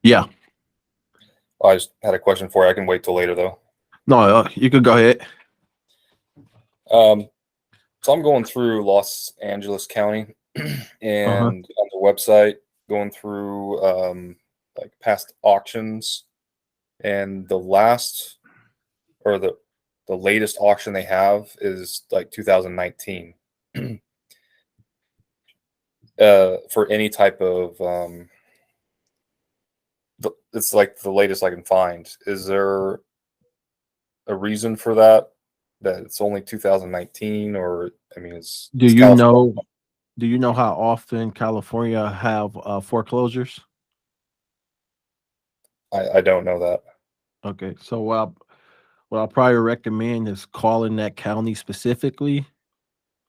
Yeah. I just had a question for you. I can wait till later though. No, you could go ahead. So I'm going through Los Angeles County and on the website, going through like past auctions, and the last or the latest auction they have is like 2019 for any type of it's like the latest I can find. Is there a reason for that it's only 2019, or I mean, Do you know? Do you know how often California have foreclosures? I don't know that. Okay, so what I'll probably recommend is calling that county specifically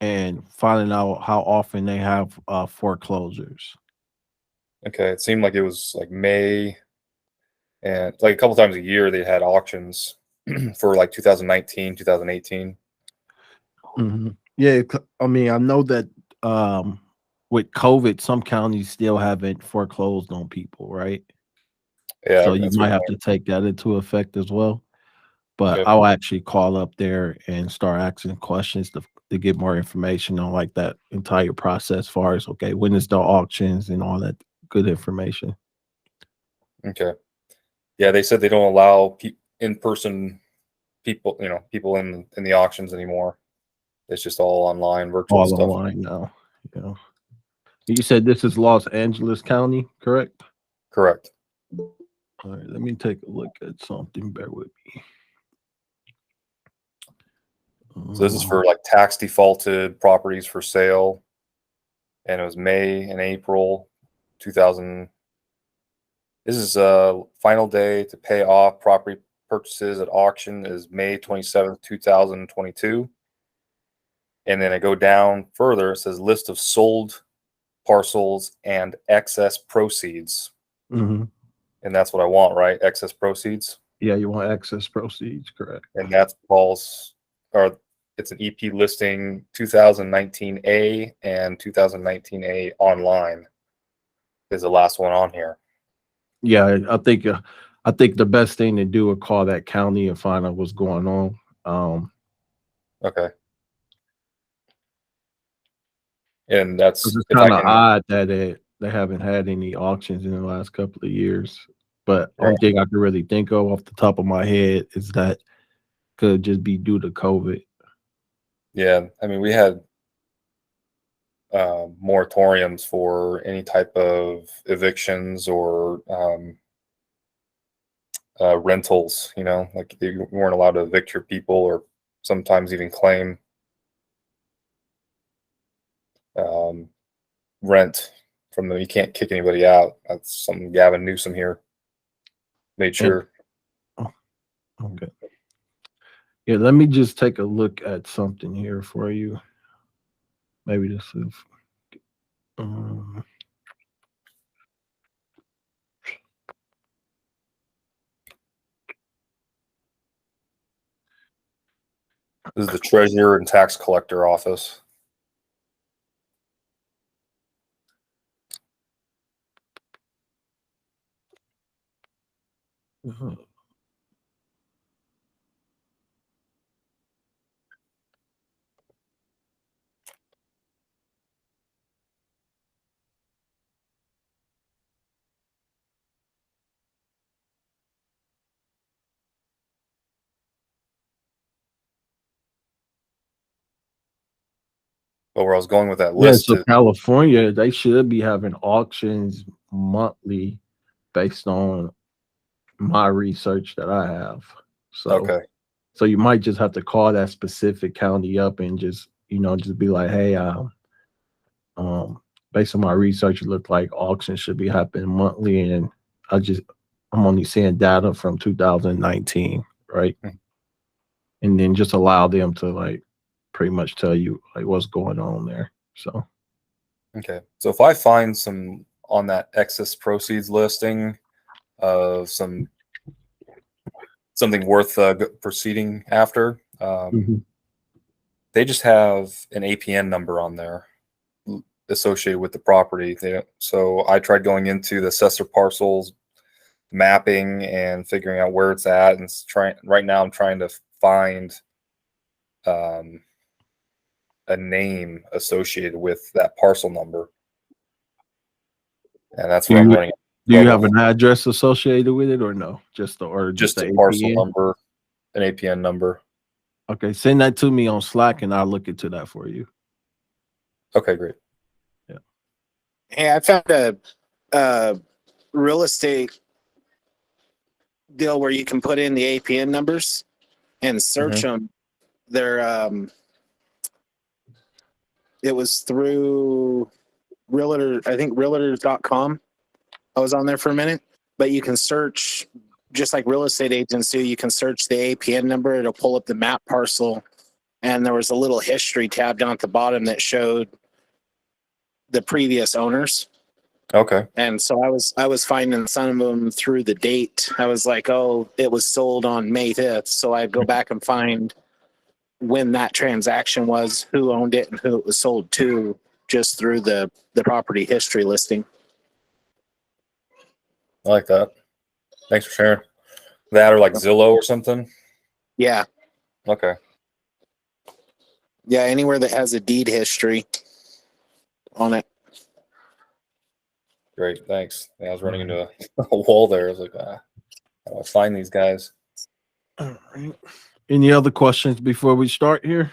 and finding out how often they have foreclosures. Okay, it seemed like it was like May, and like a couple times a year they had auctions for like 2019, 2018. Yeah, I mean, I know that with COVID, some counties still haven't foreclosed on people, right? Yeah, So you that's might what have to take that into effect as well. But okay. I'll actually call up there and start asking questions to get more information on like that entire process, as far as okay, when is the auctions and all that good information. Okay. Yeah, they said they don't allow in-person people, people in the auctions anymore. It's just all online, virtual All stuff. online now. Yeah. You said this is Los Angeles County, correct? Correct. All right, let me take a look at something. Bear with me. So this is for like tax defaulted properties for sale, and it was May and April 2000. This is final day to pay off property purchases at auction is May 27th, 2022. And then I go down further, it says list of sold parcels and excess proceeds. And that's what I want, right? Excess proceeds. Yeah, you want excess proceeds, correct? And that's Paul's, or it's an EP listing 2019A and 2019A online is the last one on here. Yeah, I think the best thing to do is call that county and find out what's going on. Okay. And that's it's kind of odd that they haven't had any auctions in the last couple of years. But only thing I can really think of off the top of my head is that could just be due to COVID. Yeah, I mean, we had moratoriums for any type of evictions or rentals, like you weren't allowed to evict your people or sometimes even claim rent from them. You can't kick anybody out. That's something Gavin Newsom here made sure. Okay. Yeah, let me just take a look at something here for you. Maybe this is this is the Treasurer and Tax Collector Office. But where I was going with that list, so California, they should be having auctions monthly based on my research that I have. So so you might just have to call that specific county up and just just be like, hey, based on my research, it looked like auctions should be happening monthly, and I'm only seeing data from 2019, right? And then just allow them to like pretty much tell you like what's going on there. So okay, so if I find some on that excess proceeds listing of something worth proceeding after, they just have an APN number on there associated with the property. So I tried going into the assessor parcels mapping and figuring out where it's at, and right now I'm trying to find a name associated with that parcel number, and that's where I'm running. Do you have an address associated with it, or no? Just a parcel number, an APN number. Okay, send that to me on Slack, and I'll look into that for you. Okay, great. Yeah. Hey, I found a real estate deal where you can put in the APN numbers and search them. They're it was through Realtor, I think realtors.com. I was on there for a minute, but you can search just like real estate agents do. You can search the APN number. It'll pull up the map parcel. And there was a little history tab down at the bottom that showed the previous owners. Okay. And so I was finding some of them through the date. I was like, oh, it was sold on May 5th. So I'd go back and find when that transaction was, who owned it, and who it was sold to, just through the property history listing. I like that. Thanks for sharing. That or like Zillow or something? Yeah. Okay. Yeah, anywhere that has a deed history on it. Great, thanks. Yeah, I was running into a wall there. I was like, how do I find these guys? All right. Any other questions before we start here?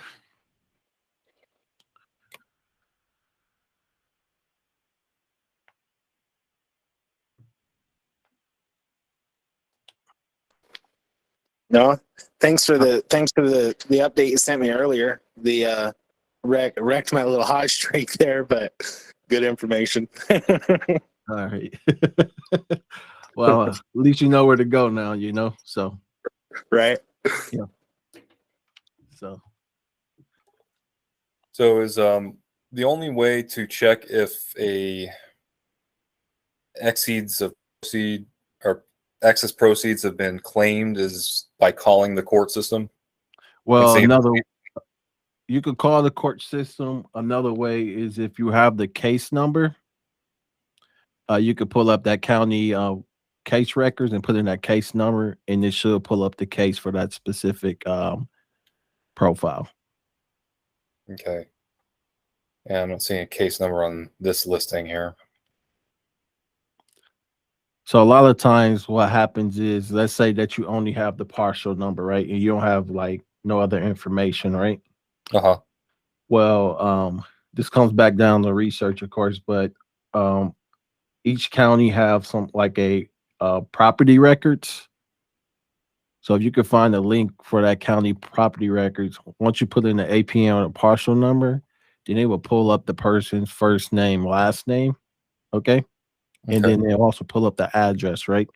No, thanks for the update you sent me earlier. The wrecked my little hot streak there, but good information. All right. Well, at least you know where to go now, you know. So right. Yeah. So is the only way to check if a exceeds of proceed or excess proceeds have been claimed is by calling the court system? Well, you could call the court system. Another way is if you have the case number, you could pull up that county case records and put in that case number, and it should pull up the case for that specific profile. Okay. Yeah, I'm not seeing a case number on this listing here. So a lot of times what happens is, let's say that you only have the partial number, right? And you don't have like no other information, right? Uh-huh. Well, this comes back down to research, of course, but each county have some like a property records. So if you could find a link for that county property records, once you put in the APN or the partial number, then they will pull up the person's first name, last name. Okay. And then they'll also pull up the address, right?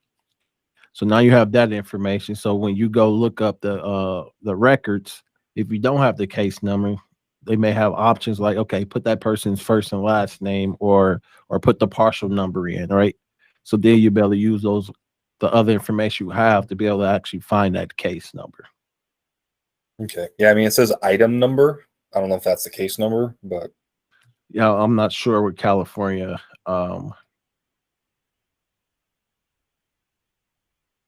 So now you have that information. So when you go look up the records, if you don't have the case number, they may have options like, okay, put that person's first and last name, or put the partial number in, right? So then you'll be able to use the other information you have to be able to actually find that case number. Okay. Yeah, I mean, it says item number. I don't know if that's the case number, but yeah, I'm not sure with California.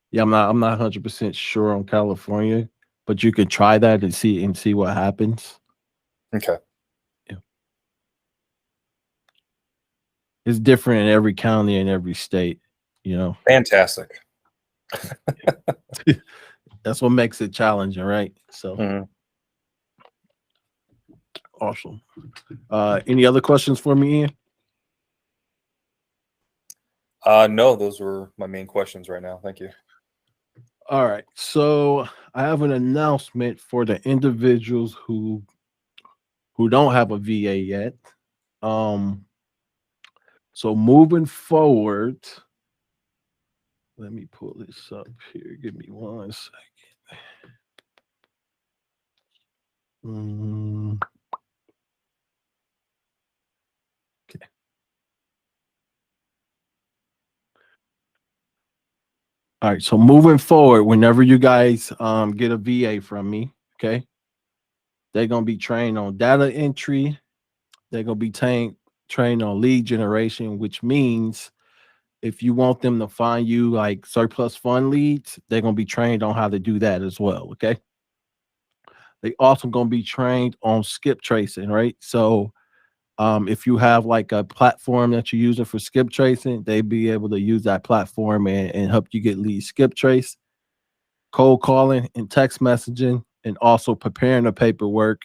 Yeah, I'm not 100% sure on California, but you could try that and see what happens. Okay. Yeah. It's different in every county and every state, you know. Fantastic. That's what makes it challenging, right? So awesome. Any other questions for me, Ian? No, those were my main questions right now. Thank you. All right. So I have an announcement for the individuals who don't have a VA yet. So moving forward, let me pull this up here. Give me 1 second. Okay. All right. So moving forward, whenever you guys get a VA from me, okay, they're gonna be trained on data entry. They're gonna be trained on lead generation, which means if you want them to find you like surplus fund leads, they're gonna be trained on how to do that as well. Okay. They also gonna be trained on skip tracing, right? So if you have like a platform that you're using for skip tracing, they be able to use that platform and help you get leads skip trace, cold calling and text messaging, and also preparing the paperwork.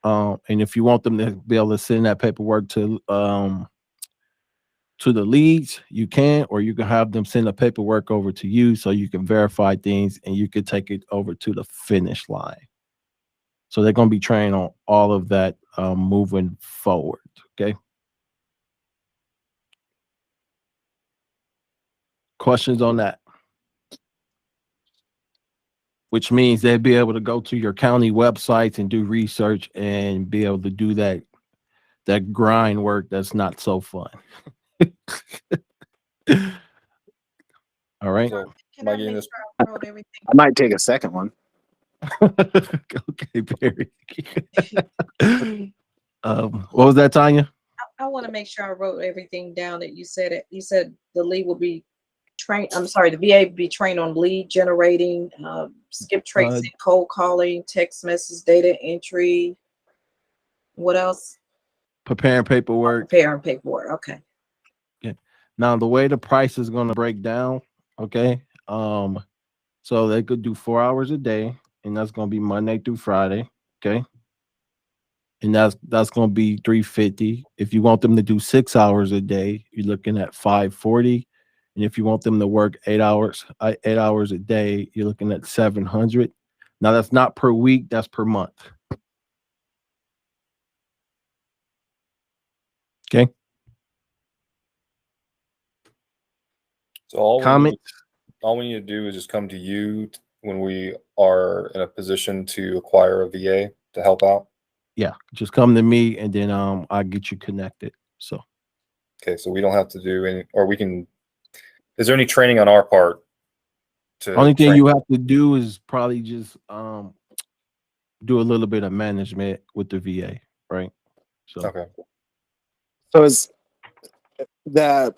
And if you want them to be able to send that paperwork to the leads, you can, or you can have them send the paperwork over to you so you can verify things and you can take it over to the finish line. So they're going to be trained on all of that moving forward. Okay. Questions on that? Which means they'd be able to go to your county websites and do research and be able to do that grind work that's not so fun. All right. So, Can am I I getting make this? sure I wrote everything? I might take a second one. Okay, Barry. What was that, Tanya? I want to make sure I wrote everything down that you said. You said the lead will be trained. I'm sorry, the VA will be trained on lead generating, skip tracing, cold calling, text message, data entry. What else? Preparing paperwork. Preparing paperwork. Okay. Okay. Now the way the price is going to break down, okay. So they could do 4 hours a day, and that's going to be Monday through Friday, okay. And that's going to be $350. If you want them to do 6 hours a day, you're looking at $540. And if you want them to work 8 hours a day, you're looking at $700. Now that's not per week, that's per month. Okay. So all Comments? all we need to do is just come to you when we are in a position to acquire a VA to help out. Yeah, just come to me and then I'll get you connected. So Okay, so we don't have to do any, or we can. Is there any training on our part? Only thing you have to do is probably just do a little bit of management with the VA, right? So Okay. So is the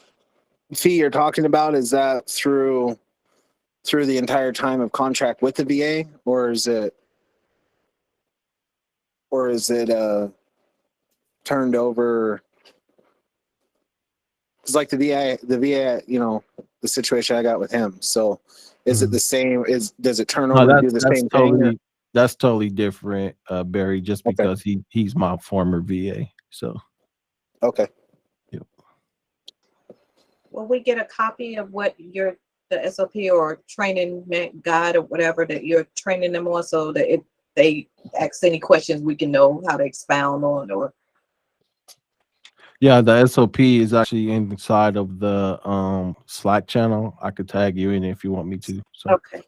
fee you're talking about, is that through the entire time of contract with the VA, or is it turned over? It's like the VA, the situation I got with him. So is it the same? Does it turn over to do the same thing? That's totally different, Barry, just Okay. because he's my former VA. So Okay. yep. Will we get a copy of what the SOP or training guide or whatever that you're training them on, so that if they ask any questions, we can know how to expound on? Or Yeah, the SOP is actually inside of the Slack channel. I could tag you in if you want me to. So okay.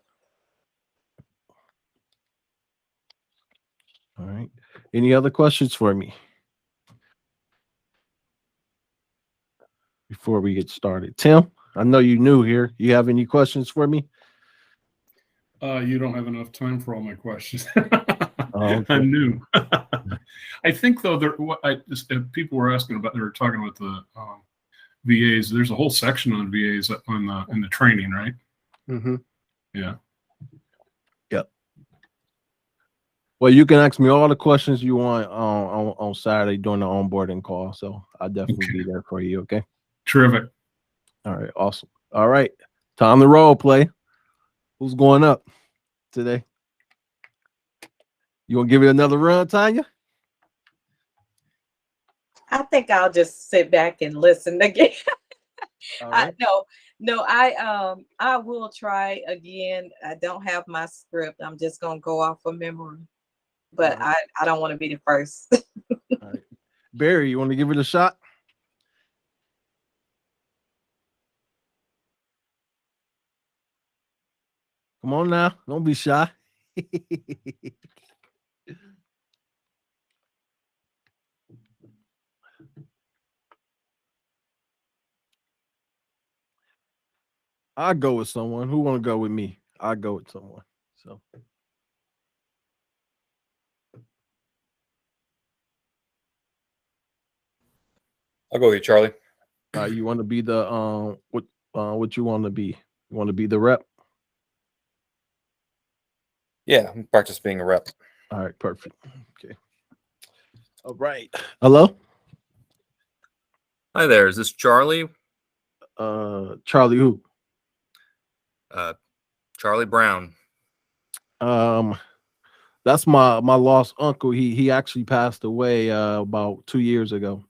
all right. Any other questions for me before we get started? Tim, I know you're new here. You have any questions for me? You don't have enough time for all my questions. Okay. I'm new. I think though, people were asking about, they were talking about the VAs. There's a whole section on VAs in the training, right? Mm-hmm. Yeah. Yep. Well, you can ask me all the questions you want on Saturday during the onboarding call. So I'll definitely be there for you. Okay. Terrific. All right. Awesome. All right. Time to role play. Who's going up today? You want to give it another run, Tanya? I think I'll just sit back and listen again. All right. I will try again. I don't have my script. I'm just gonna go off of memory, but All I don't want to be the first. All right. Barry, you want to give it a shot? Come on now. Don't be shy. I'll go with someone. Who want to go with me? I'll go with someone. So I'll go with you, Charlie. You want to be the what you want to be? You want to be the rep? Yeah, practice being a rep. All right, perfect. Okay. All right. Hello? Hi there. Is this Charlie? Charlie who? Charlie Brown. That's my lost uncle. He actually passed away about 2 years ago.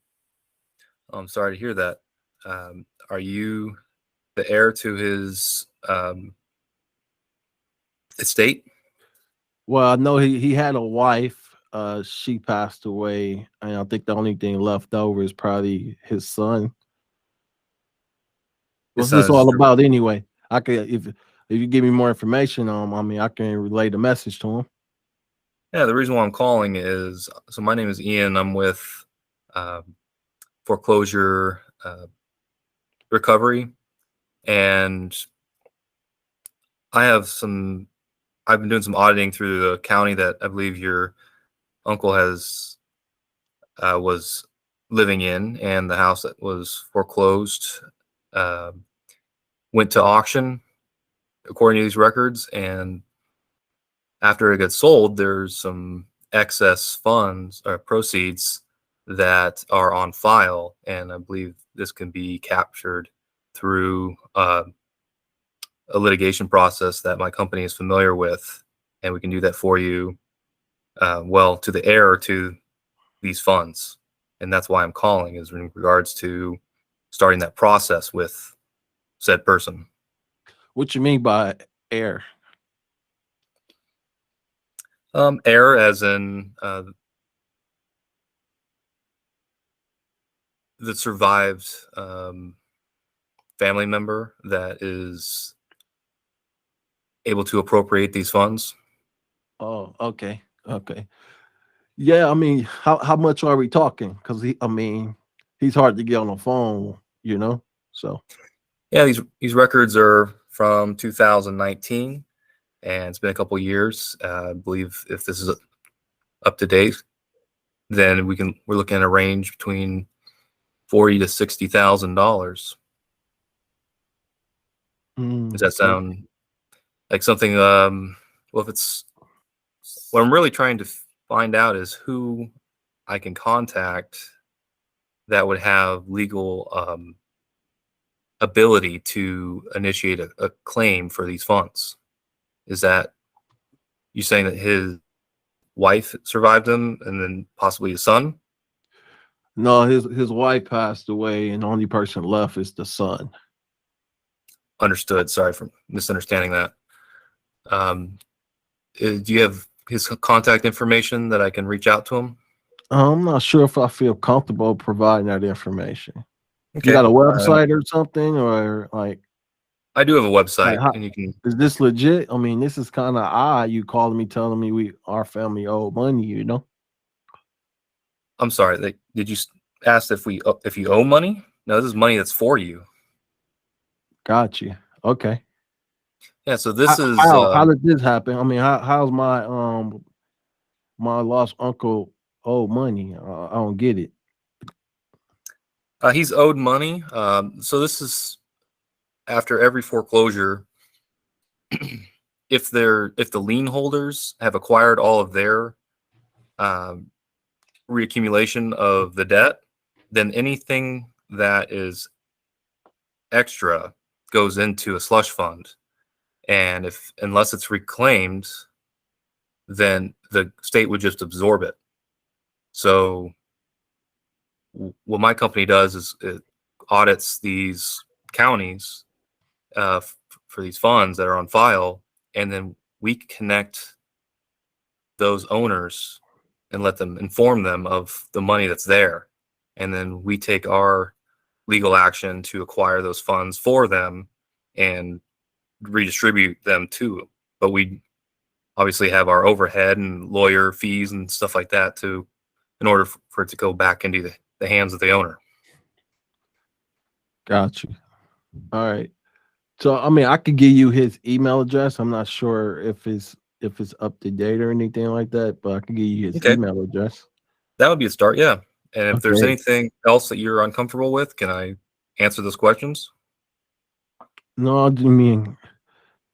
I'm sorry to hear that. Are you the heir to his estate? Well, I know he had a wife. She passed away, and I think the only thing left over is probably his son. What's this all about anyway? I could if you give me more information on, I mean, I can relay the message to him. Yeah, the reason why I'm calling is, so my name is Ian. I'm with foreclosure recovery, and I've been doing some auditing through the county that I believe your uncle was living in, and the house that was foreclosed went to auction according to these records, and after it gets sold, there's some excess funds or proceeds that are on file, and I believe this can be captured through a litigation process that my company is familiar with, and we can do that for you, well, to the heir to these funds. And that's why I'm calling, is in regards to starting that process with said person. What you mean by heir? Heir as in the survived family member that is able to appropriate these funds. Oh, okay. Yeah, I mean, how much are we talking? Because he's hard to get on the phone, you know. So yeah, these records are from 2019, and it's been a couple years. I believe if this is up to date, then we're looking at a range between $40,000 to $60,000. Does that sound like something? Well, if it's what I'm really trying to find out is who I can contact that would have legal ability to initiate a claim for these funds. Is that you saying that his wife survived him and then possibly his son? No, his wife passed away, and the only person left is the son. Understood. Sorry for misunderstanding that. Do you have his contact information that I can reach out to him? I'm not sure if I feel comfortable providing that information. Okay. You got a website or something, or like? I do have a website, Like, and you can. Is this legit? I mean, this is kind of odd. You calling me, telling me our family owed money. You know. I'm sorry. Did you ask if you owe money? No, this is money that's for you. Got you. Okay. Yeah. So this is how did this happen? I mean, how's my my lost uncle owed money? I don't get it. he's owed money. So this is after every foreclosure. If the lien holders have acquired all of their reaccumulation of the debt, then anything that is extra goes into a slush fund, and unless it's reclaimed, then the state would just absorb it. So what my company does is it audits these counties for these funds that are on file, and then we connect those owners and let them inform them of the money that's there, and then we take our legal action to acquire those funds for them and redistribute them to. But we obviously have our overhead and lawyer fees and stuff like that in order for it to go back into the hands of the owner. Got you. All right. So I mean, I could give you his email address. I'm not sure if it's up to date or anything like that, but I can give you his email address. That would be a start, yeah. And if there's anything else that you're uncomfortable with, can I answer those questions? No, I mean,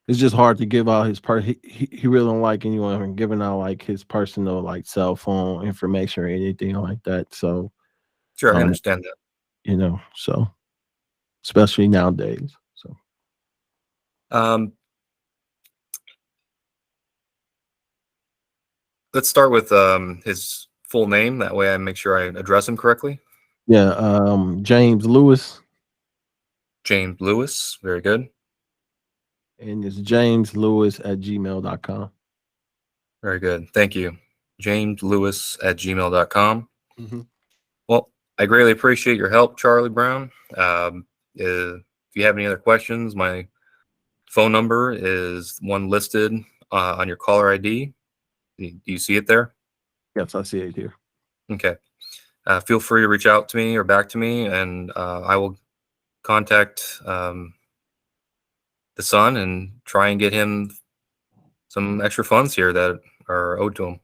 it's just hard to give out his he really don't like anyone giving out like his personal like cell phone information or anything like that. So Sure, I understand that. you know, so especially nowadays. So let's start with his full name. That way I make sure I address him correctly. yeah, James Lewis. James Lewis. Very good. And it's JamesLewis@gmail.com. Very good. Thank you. JamesLewis@gmail.com. Mm-hmm. Well, I greatly appreciate your help, Charlie Brown. If you have any other questions, my phone number is one listed on your caller ID. Do you see it there? Yes, I see it here. Okay. Feel free to reach out to me or back to me, and I will contact the son and try and get him some extra funds here that are owed to him.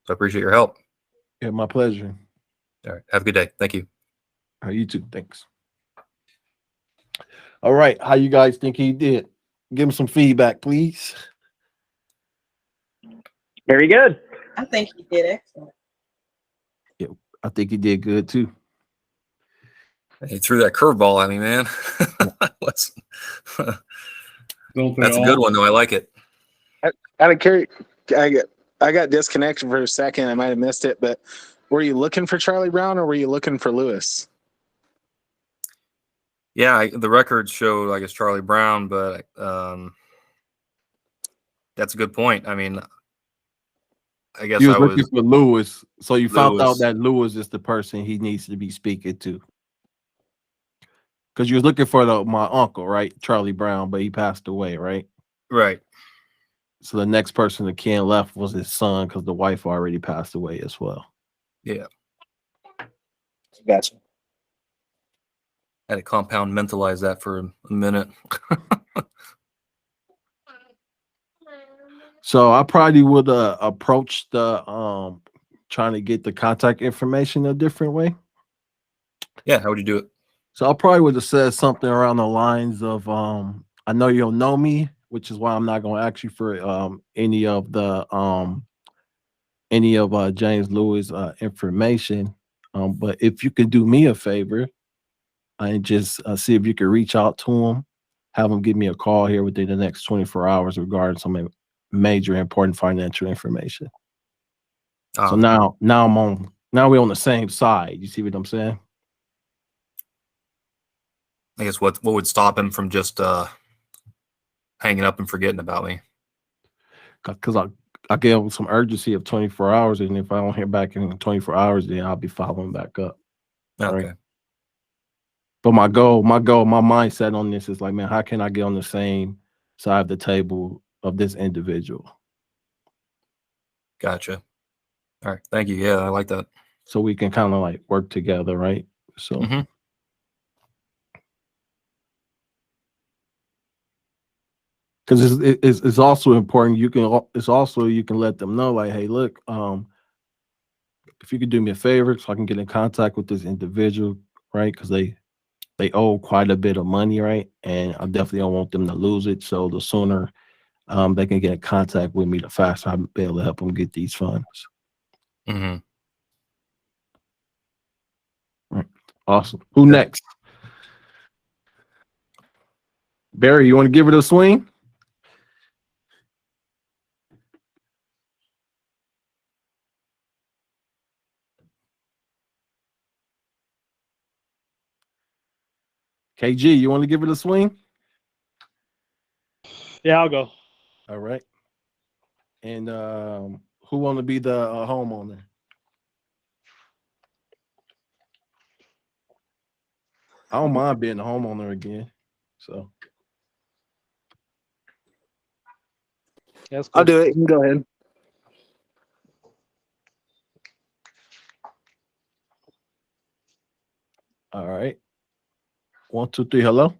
So I appreciate your help. Yeah, my pleasure. All right. Have a good day. Thank you. You too. Thanks. All right. How you guys think he did? Give him some feedback, please. Very good. I think he did excellent. Yeah, I think he did good too. He threw that curveball at me, man. That's a good one, though. I like it. Out of curiosity, I got disconnected for a second. I might have missed it, but were you looking for Charlie Brown or were you looking for Lewis? Yeah, the records showed, I guess, Charlie Brown, but that's a good point. I mean, I guess You was I looking was for Lewis, so you found out Lewis. that Lewis is the person he needs to be speaking to. Because you was looking for my uncle, right, Charlie Brown, but he passed away, right? Right. So the next person that Ken left was his son, because the wife already passed away as well. Yeah. Gotcha. Had to compound mentalize that for a minute. So I probably would approach the trying to get the contact information a different way. Yeah, how would you do it? So I probably would have said something around the lines of I know you'll know me, which is why I'm not going to ask you for any of James Lewis information. But if you could do me a favor and just see if you could reach out to him, have him give me a call here within the next 24 hours regarding some major important financial information. So now we're on the same side. You see what I'm saying? I guess what would stop him from just hanging up and forgetting about me? Because I gave him some urgency of 24 hours, and if I don't hear back in 24 hours, then I'll be following back up. Okay. Right? But my mindset on this is like, man, how can I get on the same side of the table of this individual? Gotcha. All right. Thank you. Yeah, I like that. So we can kind of like work together, right? So. Mhm. Because it's also important. You can let them know, like, hey, look, if you could do me a favor so I can get in contact with this individual, right? Because they owe quite a bit of money, right? And I definitely don't want them to lose it. So the sooner they can get in contact with me, the faster I'll be able to help them get these funds. Mm-hmm. Right. Awesome. Who next? Barry, you want to give it a swing? KG, you want to give it a swing? Yeah, I'll go. All right. And who want to be the homeowner? I don't mind being the homeowner again. So That's cool. I'll do it. You can go ahead. all right. 1, 2, 3. Hello.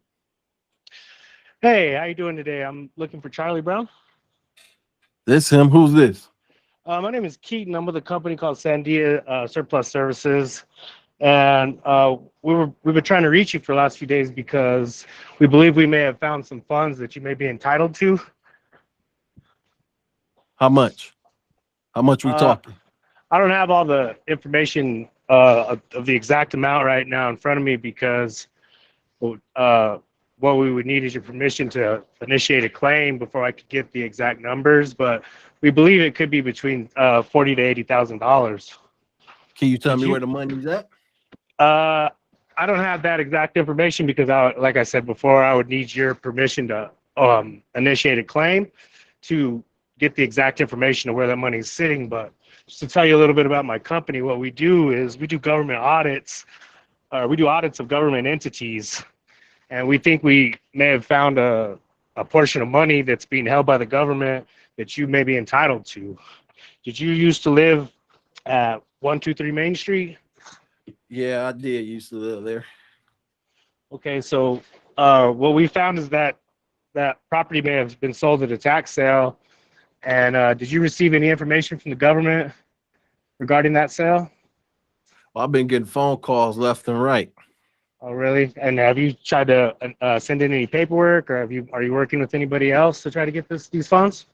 Hey, how you doing today? I'm looking for Charlie Brown. This him. Who's this? My name is Keaton. I'm with a company called Sandia Surplus Services. And we've been trying to reach you for the last few days because we believe we may have found some funds that you may be entitled to. How much? How much we talking? I don't have all the information of the exact amount right now in front of me because what we would need is your permission to initiate a claim before I could get the exact numbers. But we believe it could be between $40,000 to $80,000. Can you tell me where the money's at? I don't have that exact information because, like I said before, I would need your permission to initiate a claim to get the exact information of where that money is sitting. But just to tell you a little bit about my company, what we do is we do government audits, or we do audits of government entities, and we think we may have found a portion of money that's being held by the government that you may be entitled to. Did you used to live at 123 Main Street? Yeah, I did used to live there. Okay, so what we found is that property may have been sold at a tax sale. And did you receive any information from the government regarding that sale? Well, I've been getting phone calls left and right. Oh, really? And have you tried to send in any paperwork, or are you working with anybody else to try to get these funds?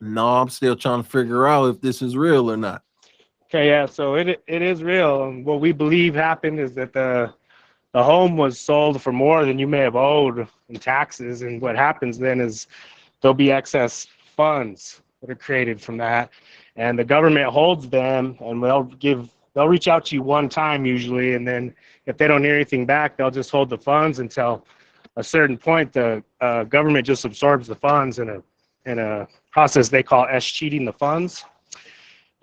No, I'm still trying to figure out if this is real or not. Okay, yeah, so it is real. And what we believe happened is that the home was sold for more than you may have owed in taxes. And what happens then is there'll be excess funds that are created from that, and the government holds them, and they'll reach out to you one time usually, and then if they don't hear anything back, they'll just hold the funds until a certain point. The government just absorbs the funds in a process they call cheating the funds.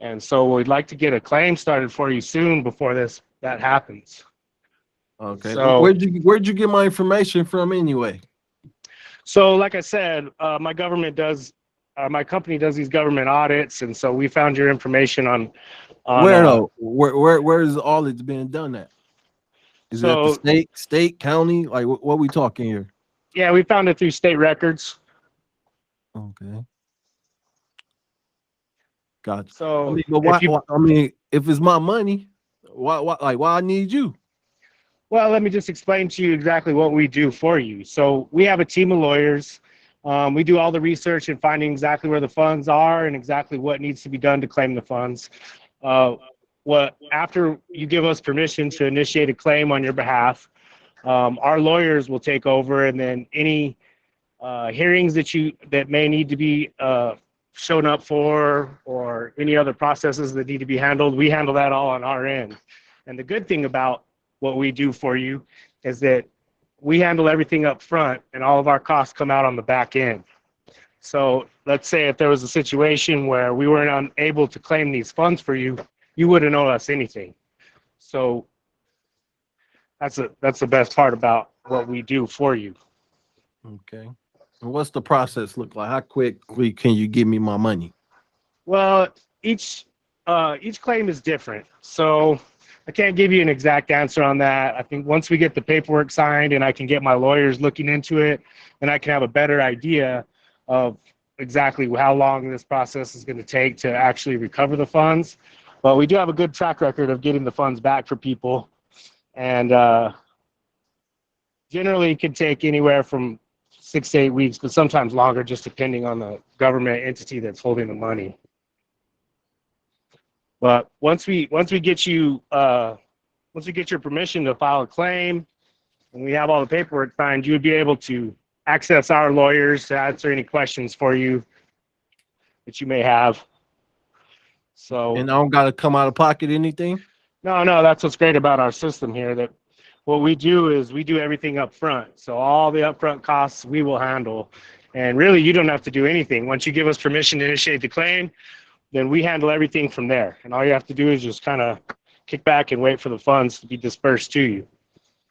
And so we'd like to get a claim started for you soon before that happens. Okay. So where'd you get my information from anyway? So like I said, my company does these government audits, and so we found your information on where though? Where is all it's being done at? Is it at the state, county? Like what we talking here? Yeah, we found it through state records. Okay. Gotcha. So if it's my money, why I need you? Well, let me just explain to you exactly what we do for you. So we have a team of lawyers. We do all the research and finding exactly where the funds are and exactly what needs to be done to claim the funds. After you give us permission to initiate a claim on your behalf, our lawyers will take over, and then any hearings that may need to be shown up for, or any other processes that need to be handled, we handle that all on our end. And the good thing about what we do for you is that we handle everything up front, and all of our costs come out on the back end. So let's say if there was a situation where we weren't unable to claim these funds for you, you wouldn't owe us anything. So that's the best part about what we do for you. Okay. And what's the process look like? How quickly can you give me my money? Well, each claim is different, so I can't give you an exact answer on that. I think once we get the paperwork signed and I can get my lawyers looking into it, then I can have a better idea of exactly how long this process is going to take to actually recover the funds. But we do have a good track record of getting the funds back for people, and generally it can take anywhere from 6 to 8 weeks, but sometimes longer, just depending on the government entity that's holding the money. But once we get your permission to file a claim, and we have all the paperwork signed, you would be able to access our lawyers to answer any questions for you that you may have. So, and I don't got to come out of pocket anything? No, that's what's great about our system here, that what we do is we do everything up front. So all the upfront costs we will handle. And really, you don't have to do anything. Once you give us permission to initiate the claim, then we handle everything from there. And all you have to do is just kind of kick back and wait for the funds to be dispersed to you.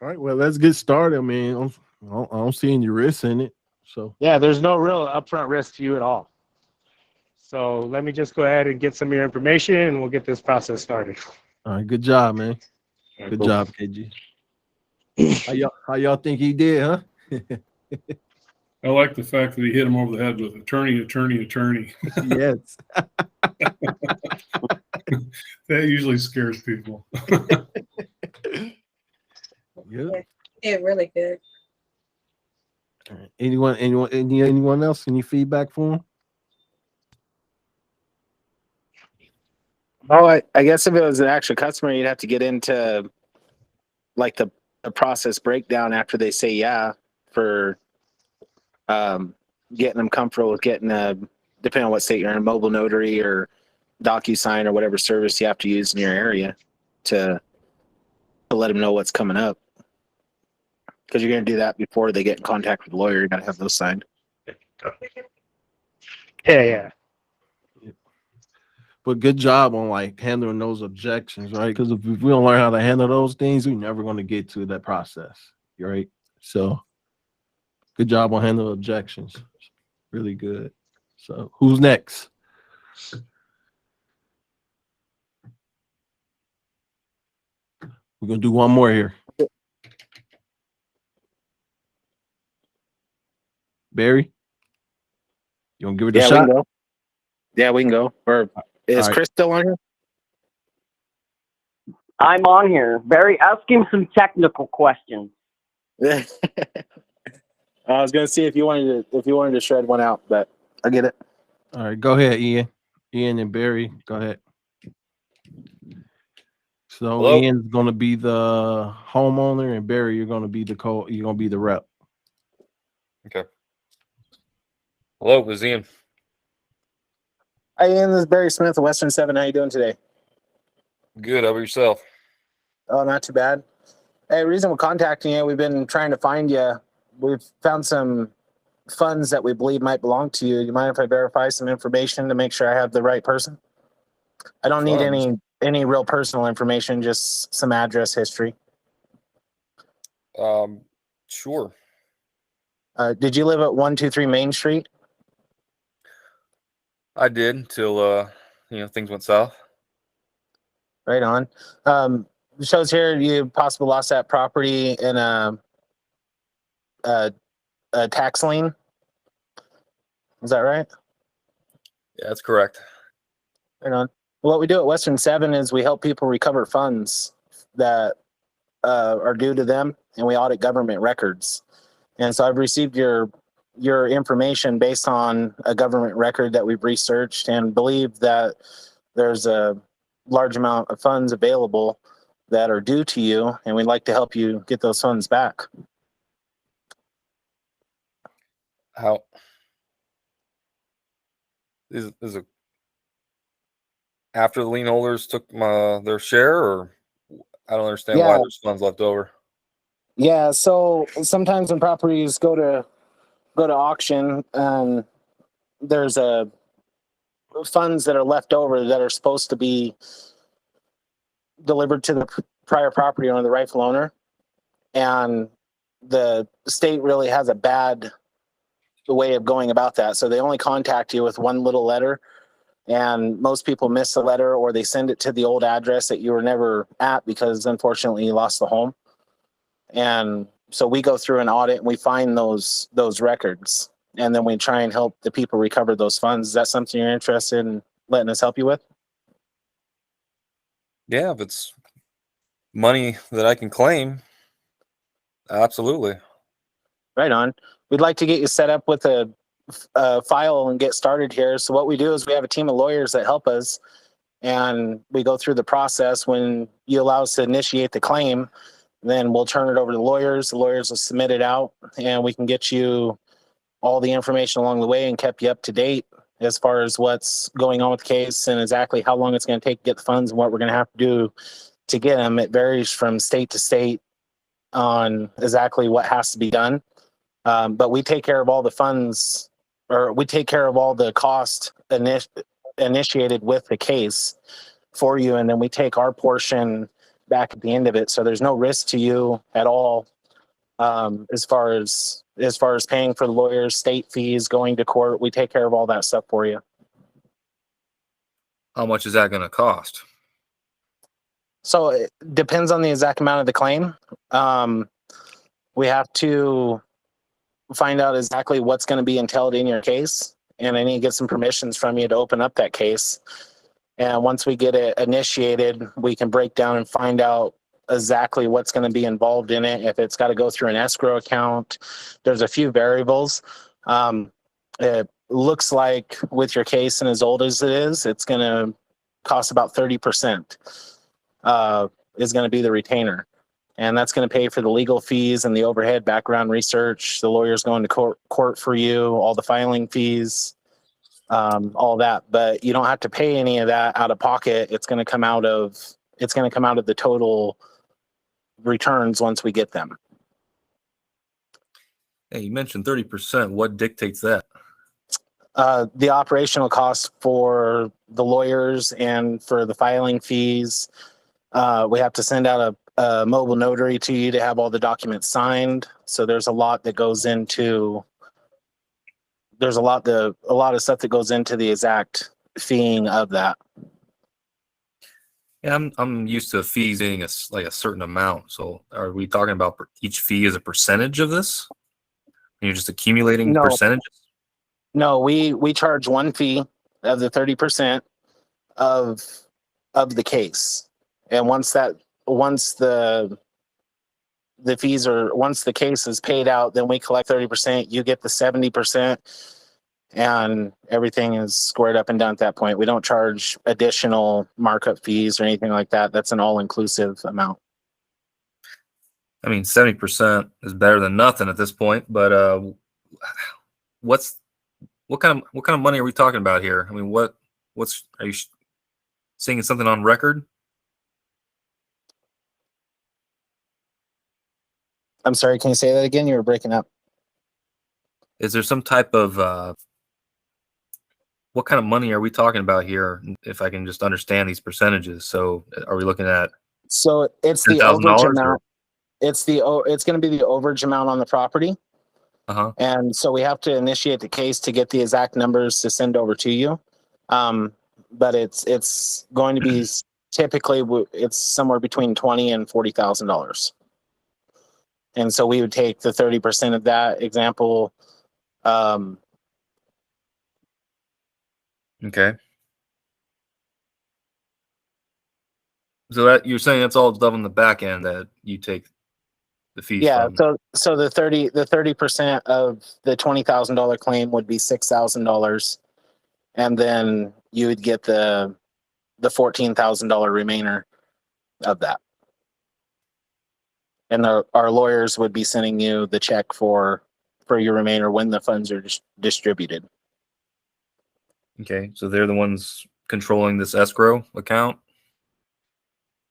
All right, well, let's get started. I mean, I don't see any risk in it. So yeah, there's no real upfront risk to you at all. So let me just go ahead and get some of your information, and we'll get this process started. All right, good job, man. Right, good cool. job, KG. How y'all think he did, huh? I like the fact that he hit him over the head with attorney. Yes. That usually scares people. Yeah. Yeah, really good. All right. Anyone else? Any feedback for him? Oh, I guess if it was an actual customer, you'd have to get into like the process breakdown after they say yeah for getting them comfortable with getting depending on what state you're in, mobile notary or DocuSign or whatever service you have to use in your area to let them know what's coming up. Because you're going to do that before they get in contact with the lawyer. You got to have those signed. Yeah. But good job on like handling those objections, right? Because if we don't learn how to handle those things, we're never going to get to that process, right? So good job on handling objections. Really good. So who's next? We're going to do one more here. Barry, you want to give it a Yeah, shot? we can go. Yeah, we can go. Or is All right. Chris still on here? I'm on here. Barry, ask him some technical questions. I was going to see if you wanted to shred one out, but I get it. All right, go ahead, Ian. Ian and Barry, go ahead. So Hello? Ian's going to be the homeowner, and Barry, you're going to be the rep. Okay. Hello, this is Ian. Hi, Ian. This is Barry Smith of Western 7. How you doing today? Good. How about yourself? Oh, not too bad. Hey, the reason we're contacting you, we've been trying to find you. We've found some funds that we believe might belong to you. You mind if I verify some information to make sure I have the right person? I don't need any real personal information, just some address history. Sure. Did you live at 123 Main Street? I did until things went south. Right on. It shows here you possibly lost that property in a tax lien. Is that right? Yeah, that's correct. Right on. What we do at Western 7 is we help people recover funds that are due to them, and we audit government records. And so I've received your information based on a government record that we've researched and believe that there's a large amount of funds available that are due to you, and we'd like to help you get those funds back. How is it after the lien holders took their share, or I don't understand why there's funds left over? Yeah, so sometimes when properties go to auction, there's funds that are left over that are supposed to be delivered to the prior property owner, the rightful owner, and the state really has a bad way of going about that. So they only contact you with one little letter, and most people miss the letter, or they send it to the old address that you were never at because unfortunately you lost the home. And so we go through an audit and we find those records, and then we try and help the people recover those funds. Is that something you're interested in letting us help you with? Yeah, if it's money that I can claim, absolutely. Right on. We'd like to get you set up with a file and get started here. So what we do is we have a team of lawyers that help us, and we go through the process. When you allow us to initiate the claim, then we'll turn it over to the lawyers. The lawyers will submit it out, and we can get you all the information along the way and kept you up to date as far as what's going on with the case and exactly how long it's going to take to get the funds and what we're going to have to do to get them. It varies from state to state on exactly what has to be done. But we take care of all the funds, or we take care of all the cost initiated with the case for you. And then we take our portion back at the end of it. So there's no risk to you at all. As far as paying for the lawyers, state fees, going to court, we take care of all that stuff for you. How much is that going to cost? So it depends on the exact amount of the claim. We have to find out exactly what's going to be entailed in your case, and I need to get some permissions from you to open up that case. And once we get it initiated, we can break down and find out exactly what's going to be involved in it. If it's got to go through an escrow account, there's a few variables. It looks like with your case and as old as it is, it's going to cost about 30% is going to be the retainer. And that's going to pay for the legal fees and the overhead background research, the lawyers going to court for you, all the filing fees, all that. But you don't have to pay any of that out of pocket. It's going to come out of the total returns once we get them. Hey, you mentioned 30%. What dictates that? The operational costs for the lawyers and for the filing fees. We have to send out a mobile notary to you to have all the documents signed. So there's a lot that goes into. There's a lot of stuff that goes into the exact feeing of that. Yeah, I'm used to fees being a certain amount. So are we talking about each fee as a percentage of this? And you're just accumulating No. percentages? No, we charge one fee of the 30% of the case. And once the case is paid out, then we collect 30%, you get the 70%, and everything is squared up and done at that point. We don't charge additional markup fees or anything like that. That's an all-inclusive amount. I mean, 70% is better than nothing at this point, but what kind of money are we talking about here? I mean, are you seeing something on record? I'm sorry, can you say that again? You were breaking up. Is there some type of what kind of money are we talking about here? If I can just understand these percentages. So are we looking at So it's the $10,000 overage amount. It's going to be the overage amount on the property. Uh-huh. And so we have to initiate the case to get the exact numbers to send over to you. But it's going to be typically it's somewhere between $20,000 and $40,000. And so we would take the 30% of that example. Okay. So that you're saying that's all stuff on the back end that you take the fees Yeah. from. So the 30% of the $20,000 claim would be $6,000, and then you would get the $14,000 remainder of that. And our lawyers would be sending you the check for your remainder when the funds are distributed. Okay, so they're the ones controlling this escrow account?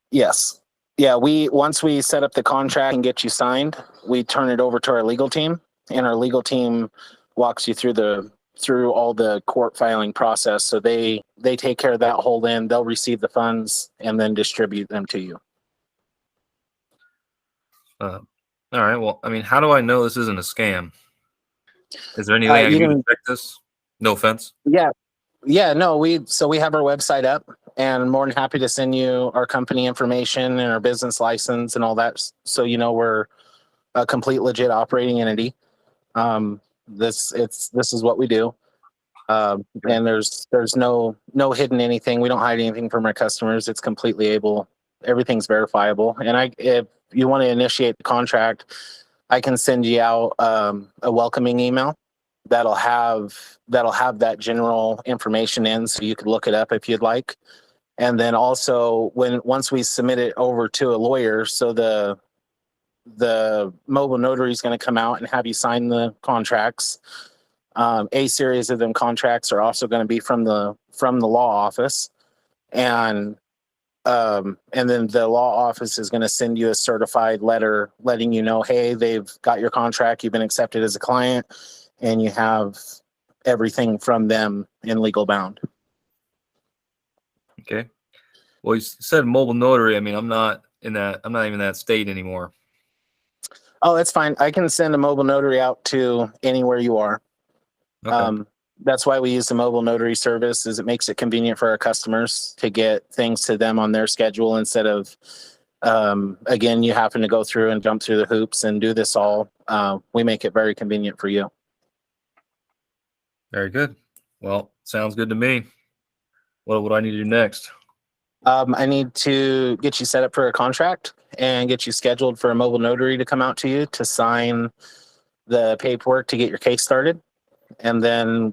Yes. Yeah, once we set up the contract and get you signed, we turn it over to our legal team, and our legal team walks you through all the court filing process. So they take care of that whole end. They'll receive the funds and then distribute them to you. All right. Well, I mean, how do I know this isn't a scam? Is there anything I can do to check this? No offense. Yeah, no, we have our website up, and I'm more than happy to send you our company information and our business license and all that, so you know we're a complete legit operating entity. This is what we do. And there's no hidden anything. We don't hide anything from our customers. It's completely everything's verifiable. And if you want to initiate the contract, I can send you out a welcoming email that'll have that general information in, so you could look it up if you'd like. And then also once we submit it over to a lawyer, so the mobile notary is going to come out and have you sign the contracts. A series of them contracts are also going to be from the law office, and then the law office is going to send you a certified letter letting you know, hey, they've got your contract, you've been accepted as a client, and you have everything from them in legal bound. Okay. Well, you said mobile notary. I mean, I'm not even in that state anymore. Oh, that's fine. I can send a mobile notary out to anywhere you are. Okay. That's why we use the mobile notary service, is it makes it convenient for our customers to get things to them on their schedule instead of, again, you having to go through and jump through the hoops and do this all. We make it very convenient for you. Very good. Well, sounds good to me. What do I need to do next? I need to get you set up for a contract, and get you scheduled for a mobile notary to come out to you to sign the paperwork to get your case started. And then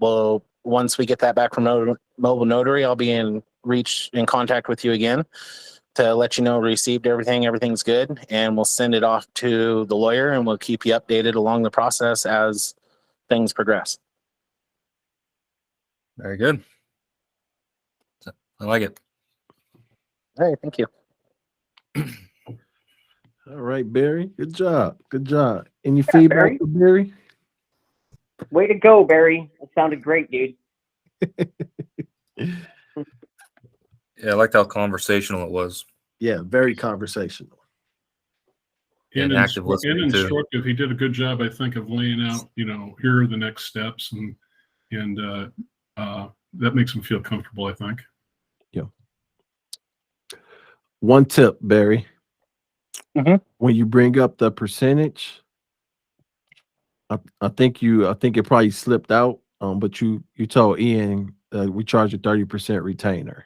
once we get that back from mobile notary, I'll be in contact with you again to let you know we received everything, everything's good, and we'll send it off to the lawyer, and we'll keep you updated along the process as things progress. Very good. I like it. All right, thank you. All right, Barry. Good job. Good job. Any Yeah, feedback Barry. for Barry? Way to go, Barry. That sounded great, dude. Yeah, I liked how conversational it was. Yeah, very conversational. And active listening, too. instructive. He did a good job, I think, of laying out, here are the next steps, and that makes him feel comfortable, I think. Yeah. One tip, Barry. Mhm. When you bring up the percentage, I think it probably slipped out. But you told Ian we charge a 30% retainer.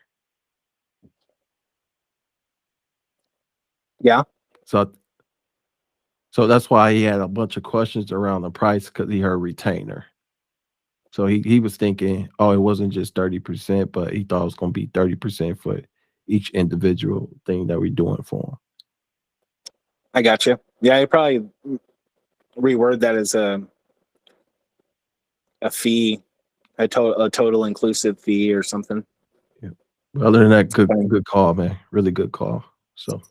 Yeah. So that's why he had a bunch of questions around the price, because he heard retainer. So he was thinking, oh, it wasn't just 30%, but he thought it was going to be 30% for each individual thing that we're doing for him. I got you. Yeah, you probably reword that as a fee, a total inclusive fee or something. Yeah. Well, other than that, good call, man. Really good call. So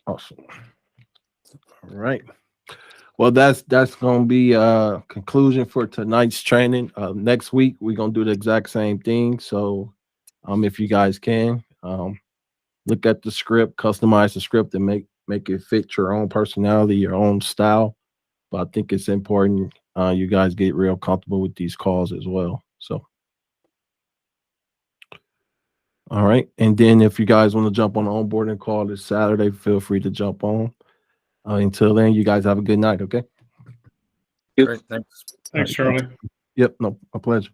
awesome. All right. Well, that's going to be a conclusion for tonight's training. Next week, we're going to do the exact same thing. So if you guys can, look at the script, customize the script, and make it fit your own personality, your own style. But I think it's important you guys get real comfortable with these calls as well. So, all right. And then if you guys want to jump on the onboarding call this Saturday, feel free to jump on. Until then, you guys have a good night. Okay. Great. Thanks. Thanks, Charlie. Yep. No, a pleasure.